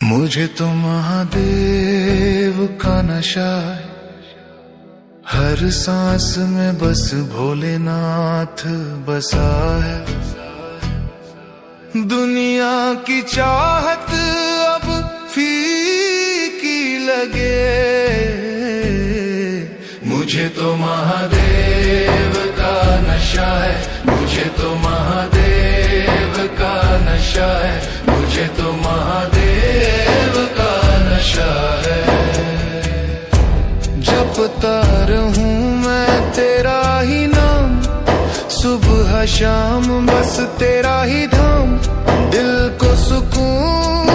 मुझे तो महादेव का नशा है, हर सांस में बस भोलेनाथ बसा है। दुनिया की चाहत अब फीकी लगे, मुझे तो महादेव का नशा है, मुझे तो महादेव का नशा है, मुझे तो महादेव का नशा है। जपता रहूं मैं तेरा ही नाम, सुबह शाम बस तेरा ही धाम। दिल को सुकून,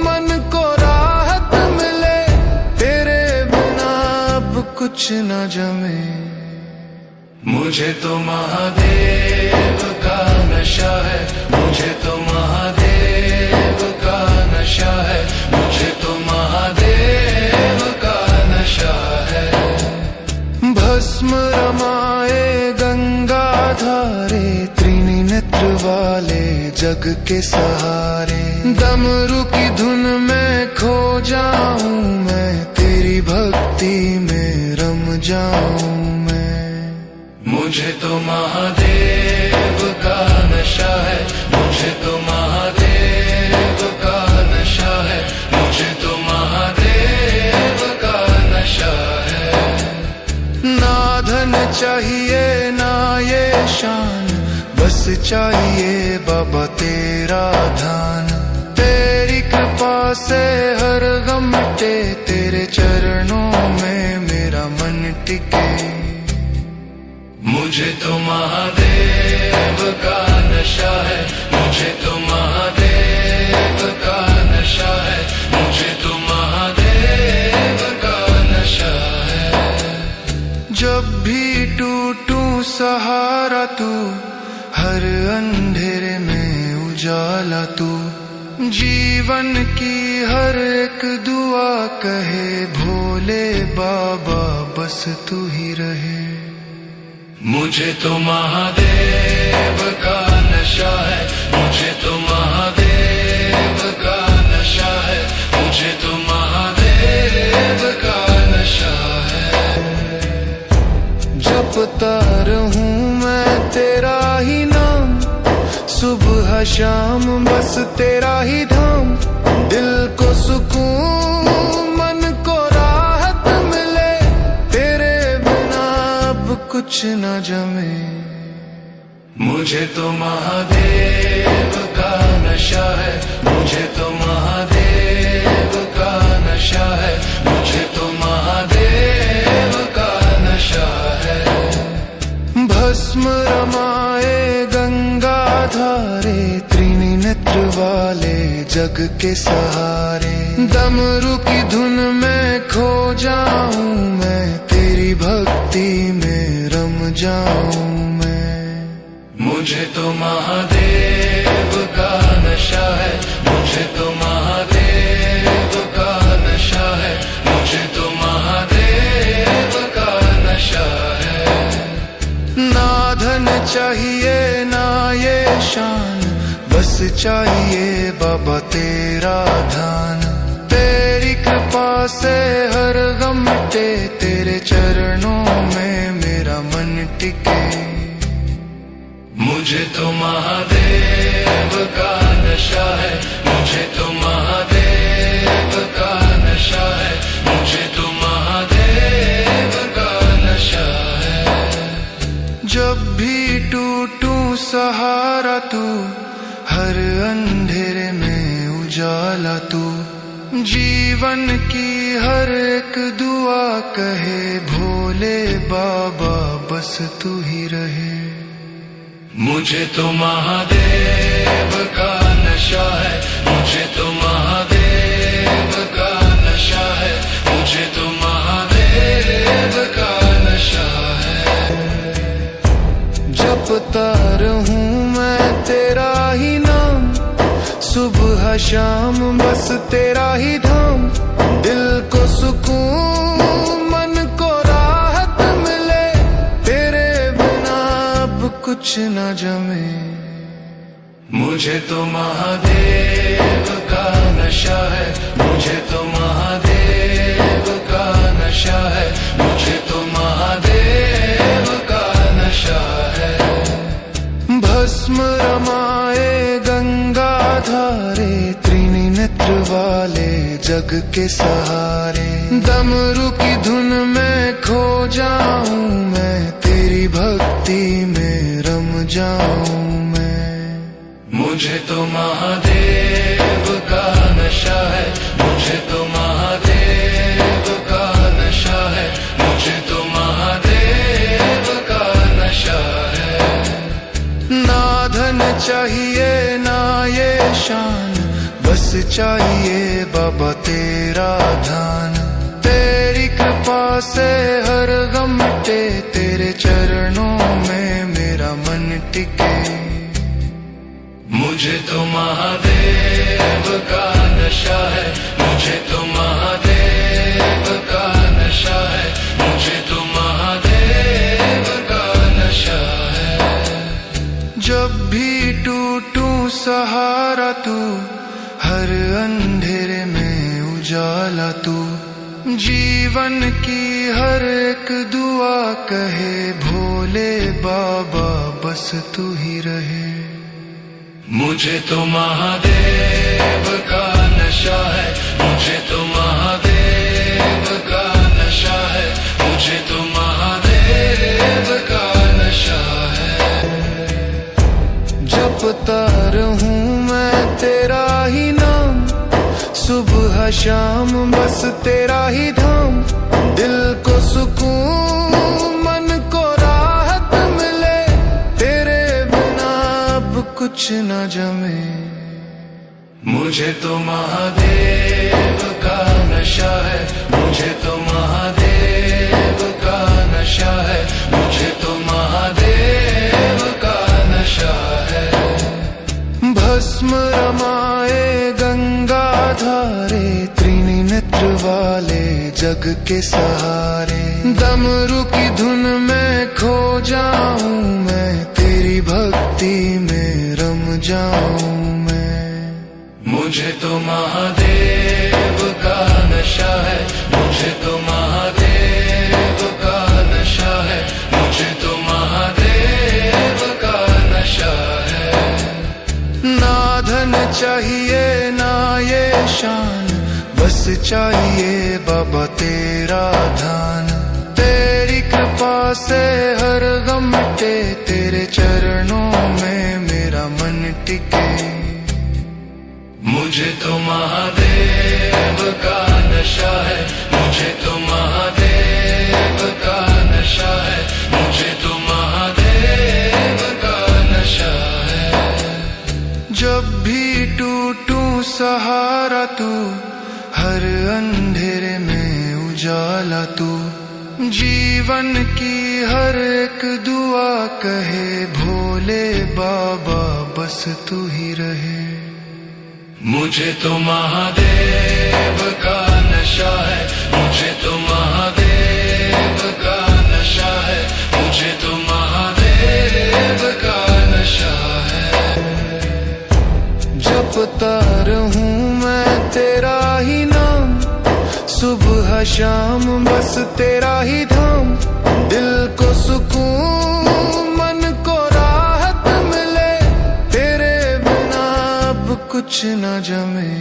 मन को राहत मिले, तेरे बिना अब कुछ न जमे। मुझे तो महादेव का नशा है, मुझे तो महादेव का नशा है, मुझे तो महादेव का नशा है। भस्म रमाए गंगा धारे, त्रिनी नेत्र वाले जग के सहारे। डमरू की धुन में खो जाऊं मैं, तेरी भक्ति में रम जाऊं मैं। मुझे तो महादेव का नशा है, मुझे तो महादेव का नशा है, मुझे तो महादेव का नशा है। ना धन चाहिए ना ये शान, बस चाहिए बाबा तेरा ध्यान। तेरी कृपा से हर गम मिटे, तेरे चरणों में मेरा मन टिके। मुझे तो महादेव का नशा है, मुझे तो महादेव का नशा है, मुझे तो महादेव का नशा है। जब भी टूटूं सहारा तू, हर अंधेरे में उजाला तू। जीवन की हर एक दुआ कहे, भोले बाबा बस तू ही रहे। मुझे तो महादेव का नशा है, मुझे तो महादेव का नशा है, मुझे तो महादेव का नशा है। जपता रहूं मैं तेरा ही नाम, सुबह शाम बस तेरा ही धाम। दिल को सुकून, मन को राहत मिले, तेरे बिना अब कुछ न जमे। मुझे तो महादेव का नशा है, मुझे तो महादेव का नशा है, मुझे तो महादेव का नशा है। भस्म रमाए गंगा धारे, त्रिनी नेत्र वाले जग के सहारे। डमरू की धुन में खो जाऊं मैं, तेरी भक्ति में रम जाऊं मैं। मुझे तो महादेव का नशा है, मुझे तो महादेव का नशा है, मुझे तो महादेव का नशा है। ना धन चाहिए ना ये शान, बस चाहिए बाबा तेरा ध्यान। तेरी कृपा से हर गम मिटे, तेरे चरणों में मेरा मन टिके। मुझे तो महादेव का नशा है, मुझे तो महादेव का नशा है, मुझे तो महादेव का नशा है। जब भी टूटूं सहारा तू, हर अंधेरे में उजाला तू। जीवन की हर एक दुआ कहे, भोले बाबा बस तू ही रहे। मुझे तो महादेव का नशा है, मुझे तो महादेव का नशा है, मुझे तो महादेव का नशा है। जपता रहूं मैं तेरा ही नाम, सुबह शाम बस तेरा ही धाम। दिल को सुकून, मन को राहत मिले, तेरे बिना अब कुछ न जमे। मुझे तो महादेव का नशा है। वाले जग के सहारे। डमरू की धुन में खो जाऊं मैं, तेरी भक्ति में रम जाऊं मैं। मुझे तो महादेव का नशा है, मुझे तो महादेव का नशा है, मुझे तो महादेव का नशा है। ना धन चाहिए ना ये शान, बस चाहिए बाबा तेरा ध्यान। तेरी कृपा से हर गम मिटे, तेरे चरणों में मेरा मन टिके। मुझे तो महादेव का नशा है, मुझे तो महादेव का नशा है, मुझे तो महादेव का नशा है। जब भी टूटूं सहारा तू, हर अंधेरे में उजाला तू। जीवन की हर एक दुआ कहे भोले बाबा बस तू ही रहे। मुझे तो महादेव का नशा है, मुझे तो महादेव का नशा है, मुझे तो महादेव का नशा है। जपता रहूं मैं तेरा ही नाम, सुबह शाम बस तेरा ही धाम। दिल को सुकून मन को राहत मिले, तेरे बिना अब कुछ न जमे। मुझे तो महादेव का नशा है, मुझे तो महादेव का नशा है, मुझे तो महादेव का नशा है। भस्म रमाए गंगा धारे, त्रिनी नेत्र वाले जग के सहारे। डमरू की धुन में खो जाऊं मैं, तेरी भक्ति में रम जाऊं मैं। मुझे तो महादेव का नशा है, मुझे तो महादेव का नशा है, मुझे तो महादेव का नशा है। ना धन चाहिए ना ये शान, बस चाहिए बाबा तेरा ध्यान। तेरी कृपा से हर गम मिटे, तेरे चरणों में मेरा मन टिके। मुझे तो महादेव का नशा है, मुझे तो महादेव का नशा है, मुझे तो महादेव का नशा है। जब भी टूटूं सहारा तू, हर अंधेरे में उजाला तू। जीवन की हर एक दुआ कहे भोले बाबा बस तू ही रहे। मुझे तो महादेव का नशा है, मुझे तो महादेव का नशा है, मुझे तो महादेव का नशा है। जपता रहूं मैं तेरा ही नाम, सुबह शाम बस तेरा ही धाम। दिल को सुकून मन को राहत मिले, तेरे बिना अब कुछ न जमे।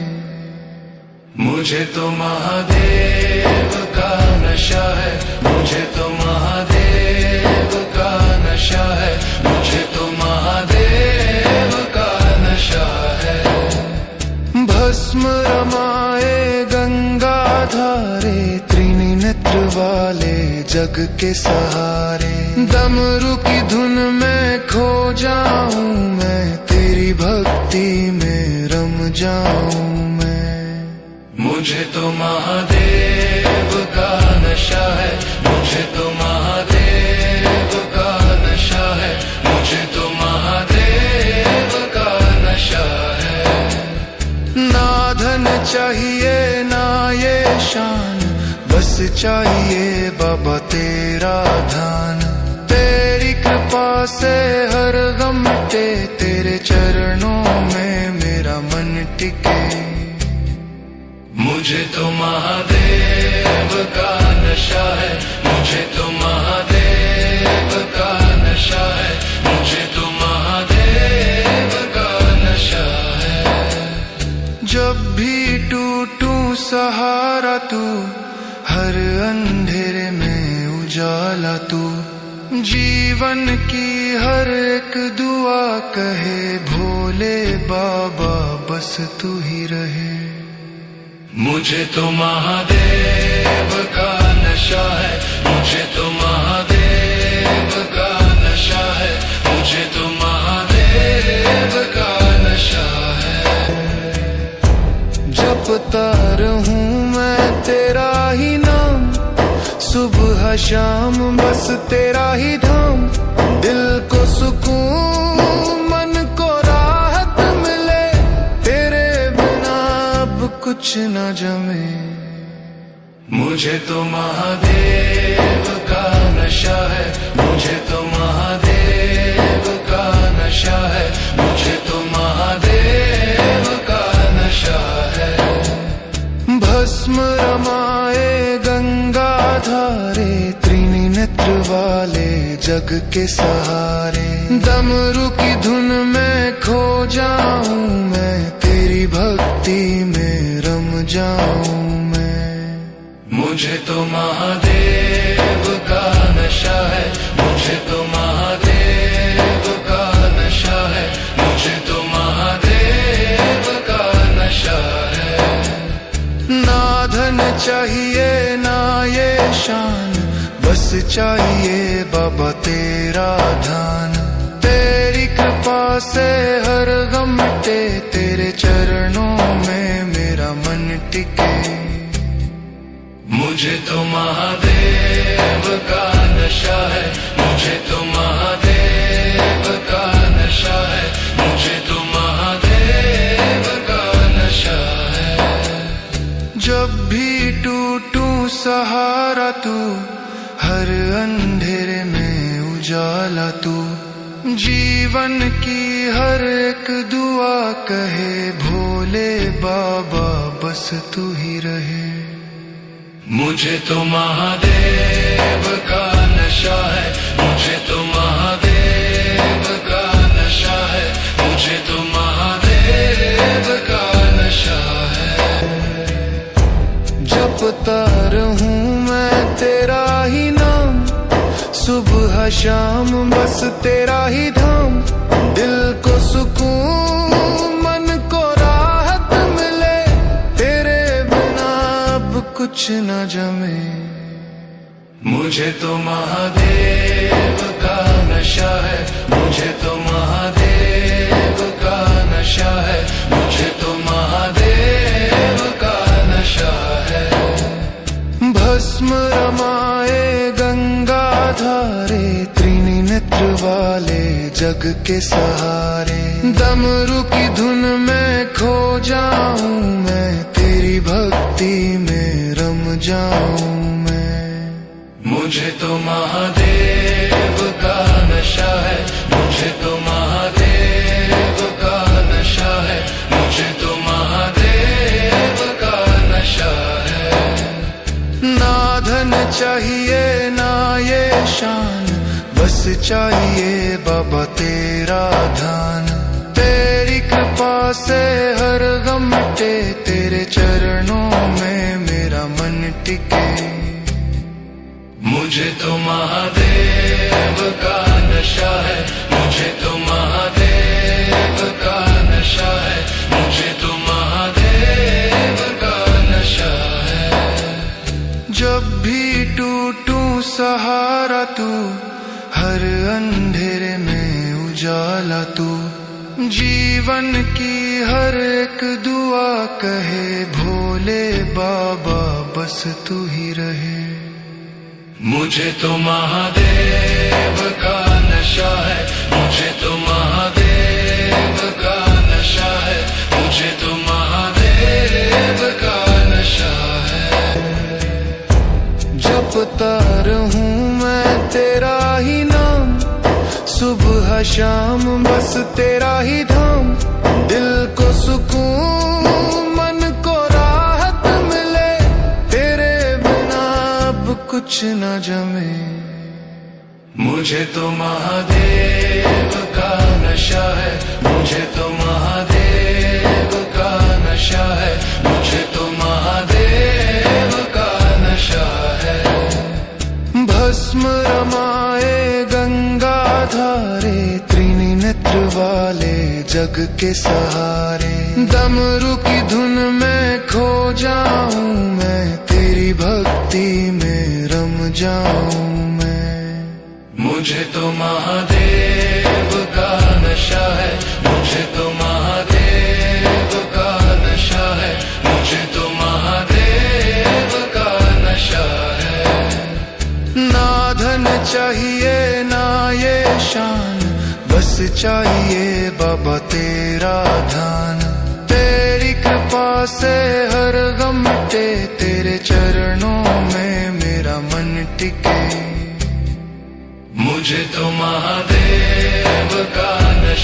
मुझे तो महादेव का नशा है, मुझे तो महादेव का नशा है, मुझे तो महादेव का नशा है। भस्म रमाए गंगा धारे, त्रिनी नेत्र वाले जग के सहारे। डमरू की धुन में खो जाऊं मैं, तेरी भक्ति में रम जाऊं मैं। मुझे तो महादेव का नशा है, मुझे तो महादेव का नशा है, मुझे तो महादेव का नशा है। ना धन चाहिए ना ये शान, बस चाहिए बाबा तेरा ध्यान। तेरी कृपा से हर गम मिटे, तेरे चरणों में मेरा मन टिके। मुझे तो महादेव का नशा है, मुझे तो महादेव का नशा है, मुझे तो महादेव का नशा है। जब भी सहारा तू, हर अंधेरे में उजाला तू, जीवन की हर एक दुआ कहे भोले बाबा बस तू ही रहे। मुझे तो महादेव का नशा है, मुझे तो महादेव का नशा है, मुझे तो महादेव का नशा है। जपता रहूं मैं तेरा ही नाम, सुबह शाम बस तेरा ही धाम। दिल को सुकून मन को राहत मिले, तेरे बिना अब कुछ न जमे। मुझे तो महादेव का नशा है, मुझे तो महादेव का नशा है, मुझे तो महादेव का नशा है। भस्म रमाए गंगा धारे, त्रिनी नेत्र वाले जग के सहारे। डमरू की धुन में खो जाऊं मैं, तेरी भक्ति में रम जाऊं मैं। मुझे तो महादेव का नशा है, मुझे तो महादेव का नशा है, मुझे तो महादेव का नशा है। ना धन चाहिए ना ये शान, बस चाहिए बाबा तेरा ध्यान। तेरी कृपा से हर गम मिटे, तेरे चरणों में मेरा मन टिके। मुझे तो महादेव का नशा है, मुझे तो महादेव का नशा है, मुझे तो महादेव का नशा है। जब भी टूटूं सहारा तू, हर अंधेरे में उजाला तू, जीवन की हर एक दुआ कहे भोले बाबा बस तू ही रहे। मुझे तो महादेव का नशा है, मुझे तो महादेव का नशा है, मुझे तो महादेव का नशा है। जपता रहूं मैं तेरा ही नाम, सुबह शाम बस तेरा ही धाम। दिल को सुकून मन को राहत मिले, तेरे बिना अब कुछ न जमे। मुझे तो महादेव का नशा है, मुझे तो महादेव का नशा है, मुझे तो महादेव का नशा है। भस्म रमाए गंगा धारे, त्रिनी नेत्र वाले जग के सहारे। डमरू की धुन में खो जाऊं मैं, तेरी भक्ति में रम जाऊं मैं। मुझे तो महादेव का नशा है, मुझे तो महादेव का नशा है, मुझे तो महादेव का नशा है। ना धन चाहिए ना ये शान, बस चाहिए बाबा तेरा ध्यान। तेरी कृपा से हर गम मिटे, तेरे चरणों में मेरा मन टिके। मुझे तो महादेव का नशा है, मुझे तो महादेव का नशा है, मुझे तो महादेव का नशा है। जब भी टूटूं सहारा तू, हर अंधेरे में उजाला तू, जीवन की हर एक दुआ कहे भोले बाबा बस तू ही रहे। मुझे तो महादेव का नशा है, मुझे तो महादेव का नशा है, मुझे तो महादेव का नशा है। जपता रहूं मैं तेरा ही नाम, सुबह शाम बस तेरा ही धाम। दिल को सुकून मन को राहत मिले, तेरे बिना अब कुछ न जमे। मुझे तो महादेव का नशा है, मुझे तो महादेव का नशा है, मुझे तो महादेव वाले जग के सहारे। डमरू की धुन में खो जाऊं मैं, तेरी भक्ति में रम जाऊं मैं। मुझे तो महादेव का नशा है, मुझे तो महादेव का नशा है, मुझे तो महादेव का नशा है। ना धन चाहिए ना ये शान, बस चाहिए बाबा तेरा ध्यान। तेरी कृपा से हर गम मिटे, तेरे चरणों में मेरा मन टिके। मुझे तो महादेव का नशा